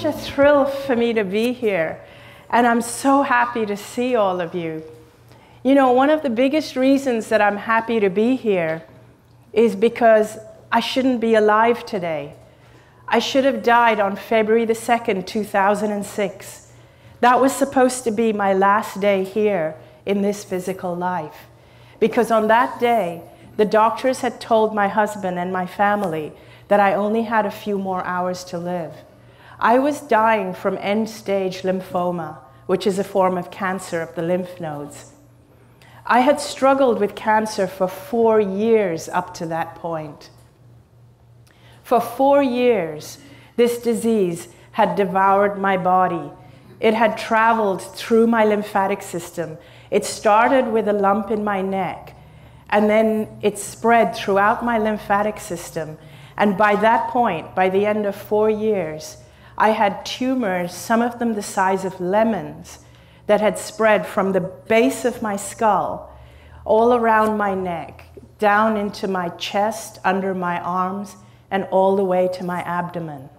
such a thrill for me to be here, and I'm so happy to see all of you. You know, one of the biggest reasons that I'm happy to be here is because I shouldn't be alive today. I should have died on February the 2nd, 2006. That was supposed to be my last day here in this physical life. Because on that day, the doctors had told my husband and my family that I only had a few more hours to live. I was dying from end-stage lymphoma, which is a form of cancer of the lymph nodes. I had struggled with cancer for 4 years up to that point. For 4 years, this disease had devoured my body. It had traveled through my lymphatic system. It started with a lump in my neck, and then it spread throughout my lymphatic system. And by that point, by the end of 4 years, I had tumors, some of them the size of lemons, that had spread from the base of my skull, all around my neck, down into my chest, under my arms, and all the way to my abdomen.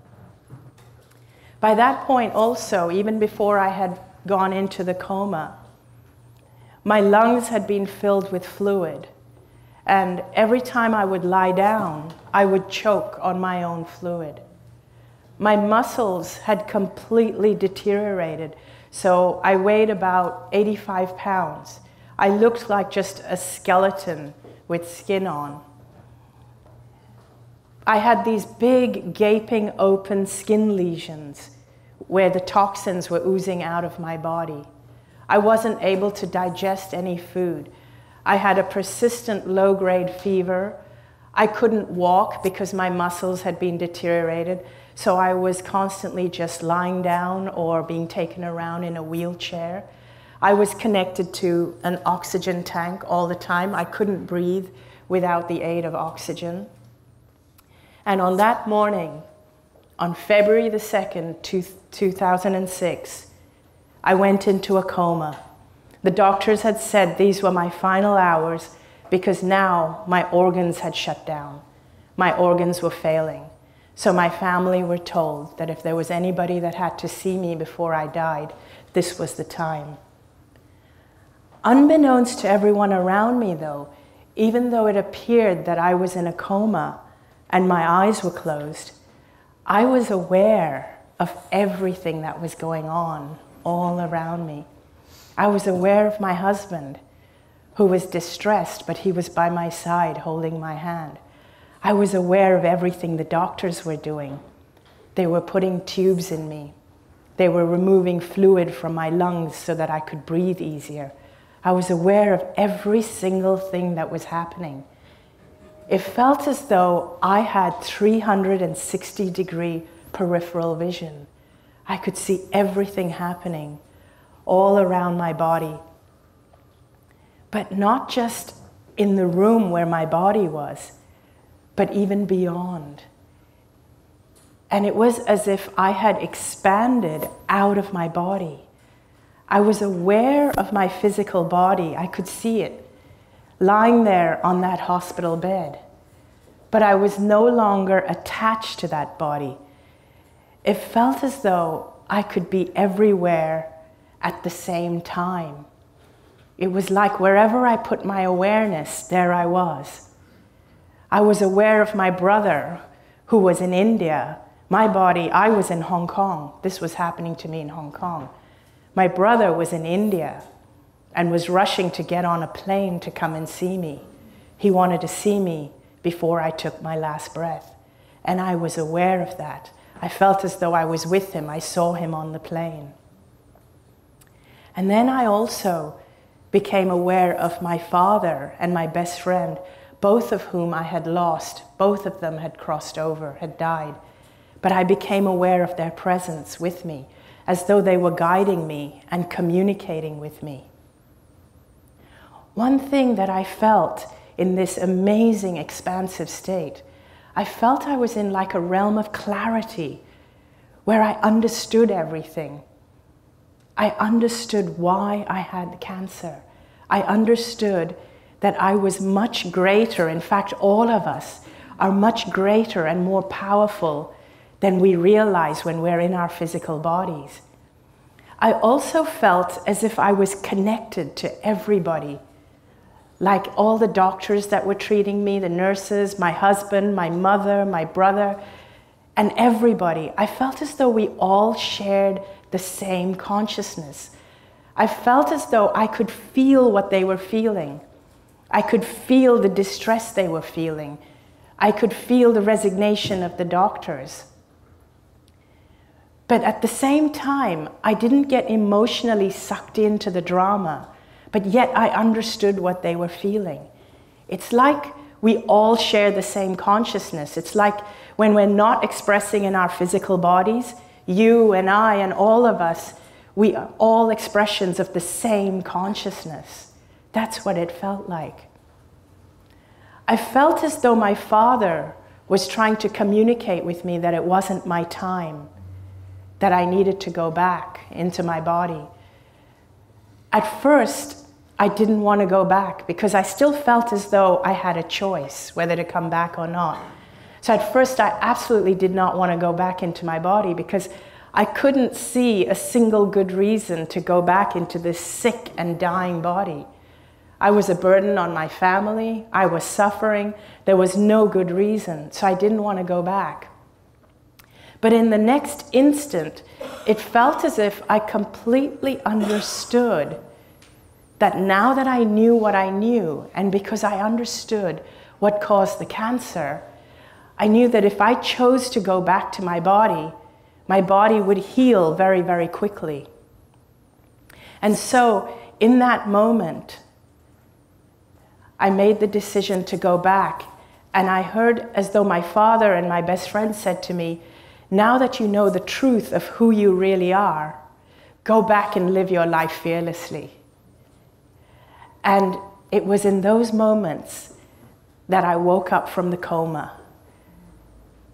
By that point also, even before I had gone into the coma, my lungs had been filled with fluid. And every time I would lie down, I would choke on my own fluid. My muscles had completely deteriorated. So I weighed about 85 pounds. I looked like just a skeleton with skin on. I had these big, gaping, open skin lesions where the toxins were oozing out of my body. I wasn't able to digest any food. I had a persistent low-grade fever. I couldn't walk because my muscles had been deteriorated. So I was constantly just lying down or being taken around in a wheelchair. I was connected to an oxygen tank all the time. I couldn't breathe without the aid of oxygen. And on that morning, on February the 2nd, 2006, I went into a coma. The doctors had said these were my final hours because now my organs had shut down. My organs were failing. So my family were told that if there was anybody that had to see me before I died, this was the time. Unbeknownst to everyone around me, though, even though it appeared that I was in a coma and my eyes were closed, I was aware of everything that was going on all around me. I was aware of my husband, who was distressed, but he was by my side holding my hand. I was aware of everything the doctors were doing. They were putting tubes in me. They were removing fluid from my lungs so that I could breathe easier. I was aware of every single thing that was happening. It felt as though I had 360-degree peripheral vision. I could see everything happening all around my body. But not just in the room where my body was, but even beyond. And it was as if I had expanded out of my body. I was aware of my physical body. I could see it lying there on that hospital bed. But I was no longer attached to that body. It felt as though I could be everywhere at the same time. It was like wherever I put my awareness, there I was. I was aware of my brother who was in India. My body, I was in Hong Kong. This was happening to me in Hong Kong. My brother was in India and was rushing to get on a plane to come and see me. He wanted to see me before I took my last breath. And I was aware of that. I felt as though I was with him. I saw him on the plane. And then I also became aware of my father and my best friend, both of whom I had lost. Both of them had crossed over, had died. But I became aware of their presence with me, as though they were guiding me and communicating with me. One thing that I felt in this amazing, expansive state, I felt I was in like a realm of clarity, where I understood everything. I understood why I had cancer. I understood that I was much greater. In fact, all of us are much greater and more powerful than we realize when we're in our physical bodies. I also felt as if I was connected to everybody, like all the doctors that were treating me, the nurses, my husband, my mother, my brother, and everybody. I felt as though we all shared the same consciousness. I felt as though I could feel what they were feeling. I could feel the distress they were feeling. I could feel the resignation of the doctors. But at the same time, I didn't get emotionally sucked into the drama, but yet I understood what they were feeling. It's like we all share the same consciousness. It's like when we're not expressing in our physical bodies, you and I and all of us, we are all expressions of the same consciousness. That's what it felt like. I felt as though my father was trying to communicate with me that it wasn't my time, that I needed to go back into my body. At first, I didn't want to go back because I still felt as though I had a choice whether to come back or not. So at first, I absolutely did not want to go back into my body because I couldn't see a single good reason to go back into this sick and dying body. I was a burden on my family. I was suffering. There was no good reason, so I didn't want to go back. But in the next instant, it felt as if I completely understood that now that I knew what I knew, and because I understood what caused the cancer, I knew that if I chose to go back to my body would heal very, very quickly. And so, in that moment, I made the decision to go back, and I heard as though my father and my best friend said to me, now that you know the truth of who you really are, go back and live your life fearlessly. And it was in those moments that I woke up from the coma.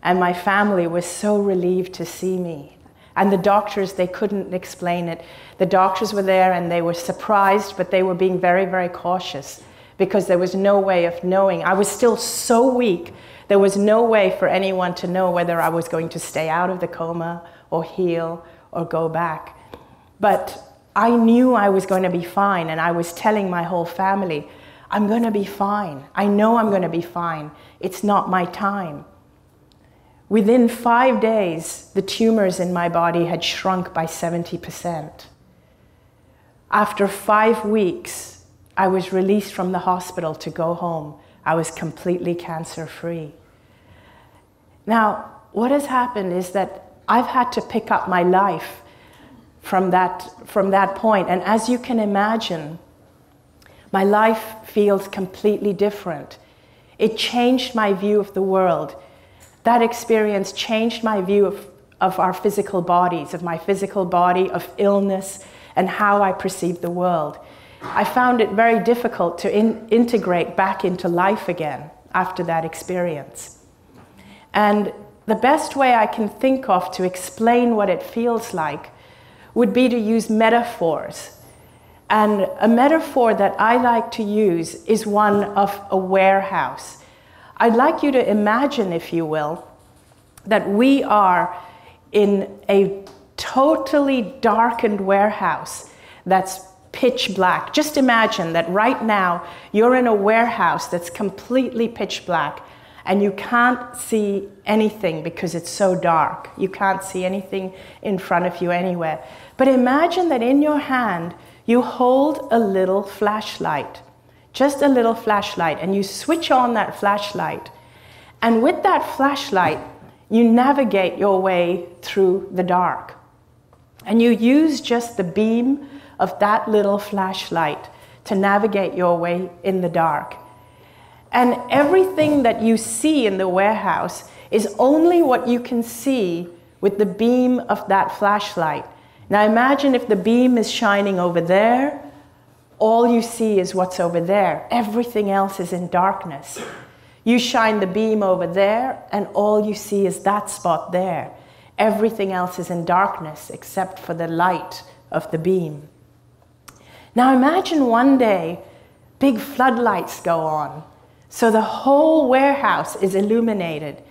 And my family was so relieved to see me. And the doctors, they couldn't explain it. The doctors were there and they were surprised, but they were being very, very cautious because there was no way of knowing. I was still so weak. There was no way for anyone to know whether I was going to stay out of the coma or heal or go back. But I knew I was going to be fine, and I was telling my whole family, I'm going to be fine. I know I'm going to be fine. It's not my time. Within 5 days, the tumors in my body had shrunk by 70%. After 5 weeks, I was released from the hospital to go home. I was completely cancer-free. Now, what has happened is that I've had to pick up my life from that point. And as you can imagine, my life feels completely different. It changed my view of the world. That experience changed my view of our physical bodies, of my physical body, of illness, and how I perceive the world. I found it very difficult to integrate back into life again after that experience. And the best way I can think of to explain what it feels like would be to use metaphors. And a metaphor that I like to use is one of a warehouse. I'd like you to imagine, if you will, that we are in a totally darkened warehouse that's pitch black. Just imagine that right now you're in a warehouse that's completely pitch black and you can't see anything because it's so dark. You can't see anything in front of you anywhere. But imagine that in your hand you hold a little flashlight, just a little flashlight, and you switch on that flashlight. And with that flashlight, you navigate your way through the dark. And you use just the beam of that little flashlight to navigate your way in the dark. And everything that you see in the warehouse is only what you can see with the beam of that flashlight. Now imagine if the beam is shining over there, all you see is what's over there. Everything else is in darkness. You shine the beam over there, and all you see is that spot there. Everything else is in darkness except for the light of the beam. Now imagine one day, big floodlights go on. So the whole warehouse is illuminated.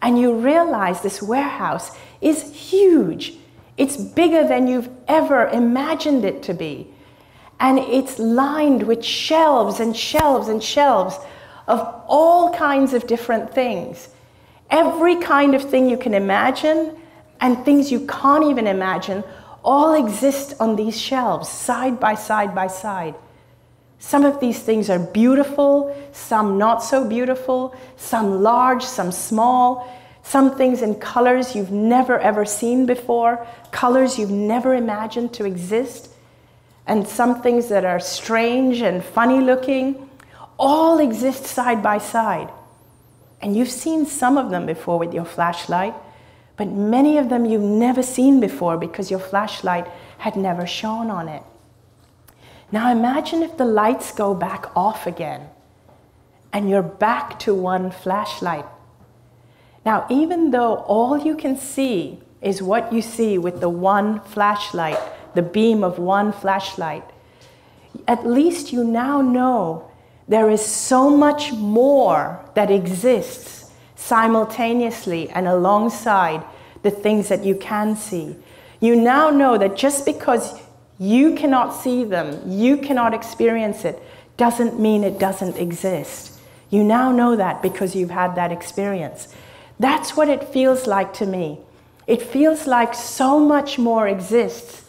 And you realize this warehouse is huge. It's bigger than you've ever imagined it to be. And it's lined with shelves and shelves and shelves of all kinds of different things. Every kind of thing you can imagine and things you can't even imagine all exist on these shelves, side by side by side. Some of these things are beautiful, some not so beautiful, some large, some small, some things in colors you've never ever seen before, colors you've never imagined to exist, and some things that are strange and funny looking, all exist side by side. And you've seen some of them before with your flashlight, but many of them you've never seen before because your flashlight had never shone on it. Now imagine if the lights go back off again and you're back to one flashlight. Now, even though all you can see is what you see with the one flashlight, the beam of one flashlight, at least you now know there is so much more that exists simultaneously and alongside the things that you can see. You now know that just because you cannot see them, you cannot experience it, doesn't mean it doesn't exist. You now know that because you've had that experience. That's what it feels like to me. It feels like so much more exists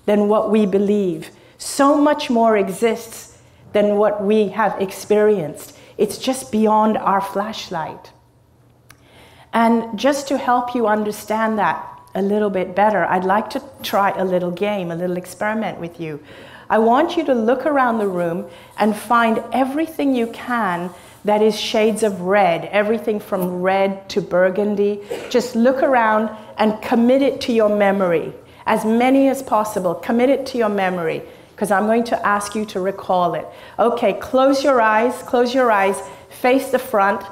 than what we believe. So much more exists than what we have experienced. It's just beyond our flashlight. And just to help you understand that a little bit better, I'd like to try a little game, a little experiment with you. I want you to look around the room and find everything you can that is shades of red, everything from red to burgundy. Just look around and commit it to your memory. As many as possible, commit it to your memory, because I'm going to ask you to recall it. Okay, close your eyes, face the front.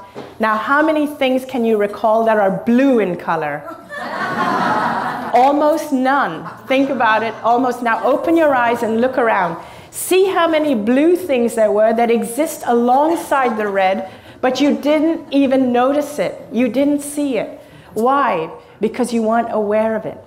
Now, how many things can you recall that are blue in color? Almost none. Think about it, almost. Now open your eyes and look around. See how many blue things there were that exist alongside the red, but you didn't even notice it. You didn't see it. Why? Because you weren't aware of it.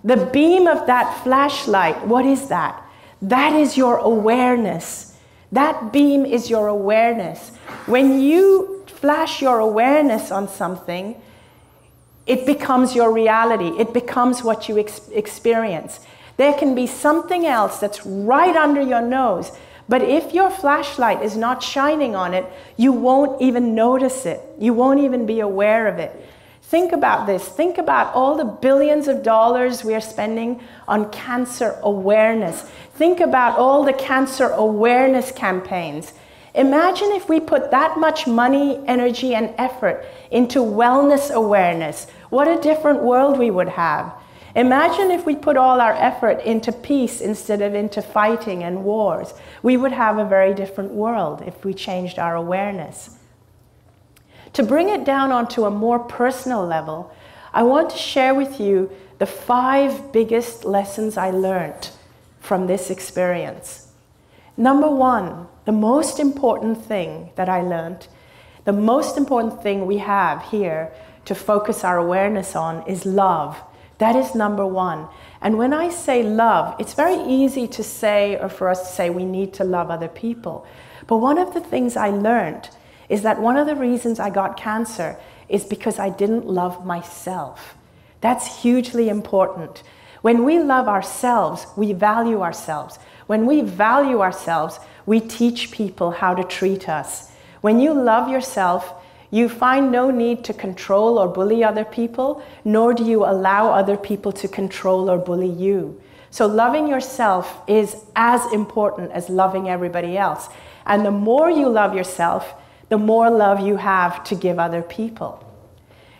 The beam of that flashlight, what is that? That is your awareness. That beam is your awareness. When you flash your awareness on something, it becomes your reality. It becomes what you experience. There can be something else that's right under your nose, but if your flashlight is not shining on it, you won't even notice it. You won't even be aware of it. Think about this. Think about all the billions of dollars we are spending on cancer awareness. Think about all the cancer awareness campaigns. Imagine if we put that much money, energy, and effort into wellness awareness. What a different world we would have. Imagine if we put all our effort into peace instead of into fighting and wars. We would have a very different world if we changed our awareness. To bring it down onto a more personal level, I want to share with you the 5 biggest lessons I learned from this experience. Number 1, the most important thing that I learned, the most important thing we have here to focus our awareness on is love. That is number 1. And when I say love, it's very easy to say, or for us to say, we need to love other people. But one of the things I learned is that one of the reasons I got cancer is because I didn't love myself. That's hugely important. When we love ourselves, we value ourselves. When we value ourselves, we teach people how to treat us. When you love yourself, you find no need to control or bully other people, nor do you allow other people to control or bully you. So loving yourself is as important as loving everybody else. And the more you love yourself, the more love you have to give other people.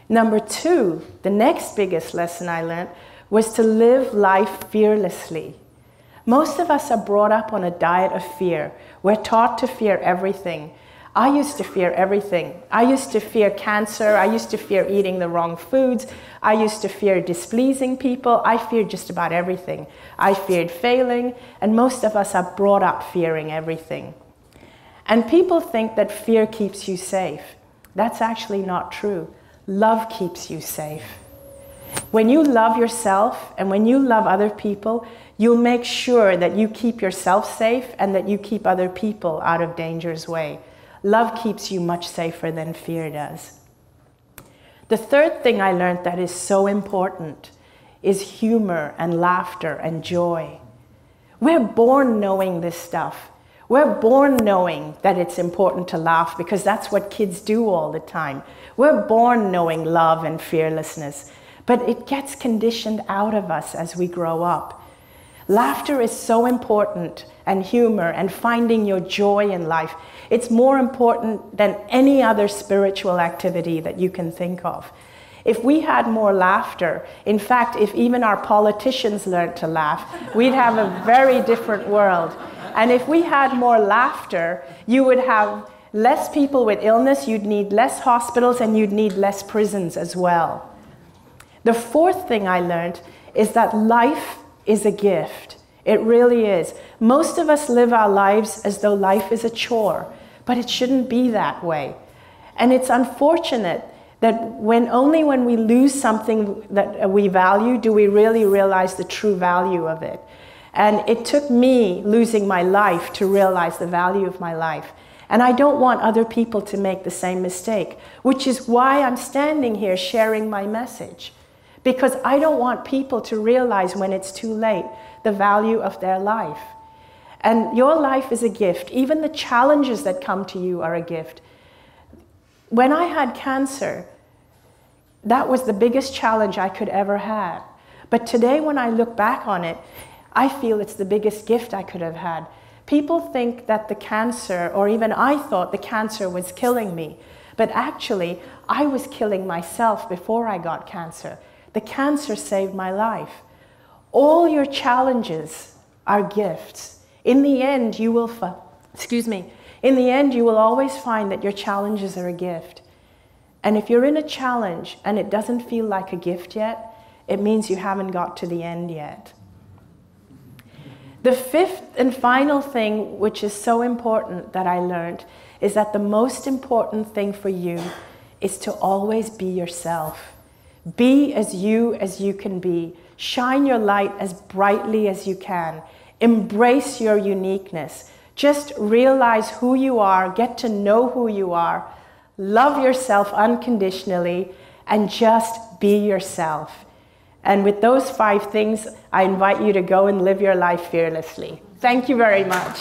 Number 2, the next biggest lesson I learned was to live life fearlessly. Most of us are brought up on a diet of fear. We're taught to fear everything. I used to fear everything. I used to fear cancer. I used to fear eating the wrong foods. I used to fear displeasing people. I feared just about everything. I feared failing, and most of us are brought up fearing everything. And people think that fear keeps you safe. That's actually not true. Love keeps you safe. When you love yourself and when you love other people, you'll make sure that you keep yourself safe and that you keep other people out of danger's way. Love keeps you much safer than fear does. The third thing I learned that is so important is humor and laughter and joy. We're born knowing this stuff. We're born knowing that it's important to laugh because that's what kids do all the time. We're born knowing love and fearlessness, but it gets conditioned out of us as we grow up. Laughter is so important, and humor and finding your joy in life. It's more important than any other spiritual activity that you can think of. If we had more laughter, in fact, if even our politicians learned to laugh, we'd have a very different world. And if we had more laughter, you would have less people with illness, you'd need less hospitals, and you'd need less prisons as well. The fourth thing I learned is that life is a gift. It really is. Most of us live our lives as though life is a chore, but it shouldn't be that way. And it's unfortunate that only when we lose something that we value do we really realize the true value of it. And it took me losing my life to realize the value of my life. And I don't want other people to make the same mistake, which is why I'm standing here sharing my message. Because I don't want people to realize when it's too late the value of their life. And your life is a gift. Even the challenges that come to you are a gift. When I had cancer, that was the biggest challenge I could ever have. But today when I look back on it, I feel it's the biggest gift I could have had. People think that the cancer, or even I thought the cancer was killing me. But actually, I was killing myself before I got cancer. The cancer saved my life. All your challenges are gifts. In the end, you will in the end, you will always find that your challenges are a gift. And if you're in a challenge and it doesn't feel like a gift yet, it means you haven't got to the end yet. The fifth and final thing, which is so important that I learned, is that the most important thing for you is to always be yourself. Be as you can be. Shine your light as brightly as you can. Embrace your uniqueness. Just realize who you are, get to know who you are, love yourself unconditionally, and just be yourself. And with those 5 things, I invite you to go and live your life fearlessly. Thank you very much.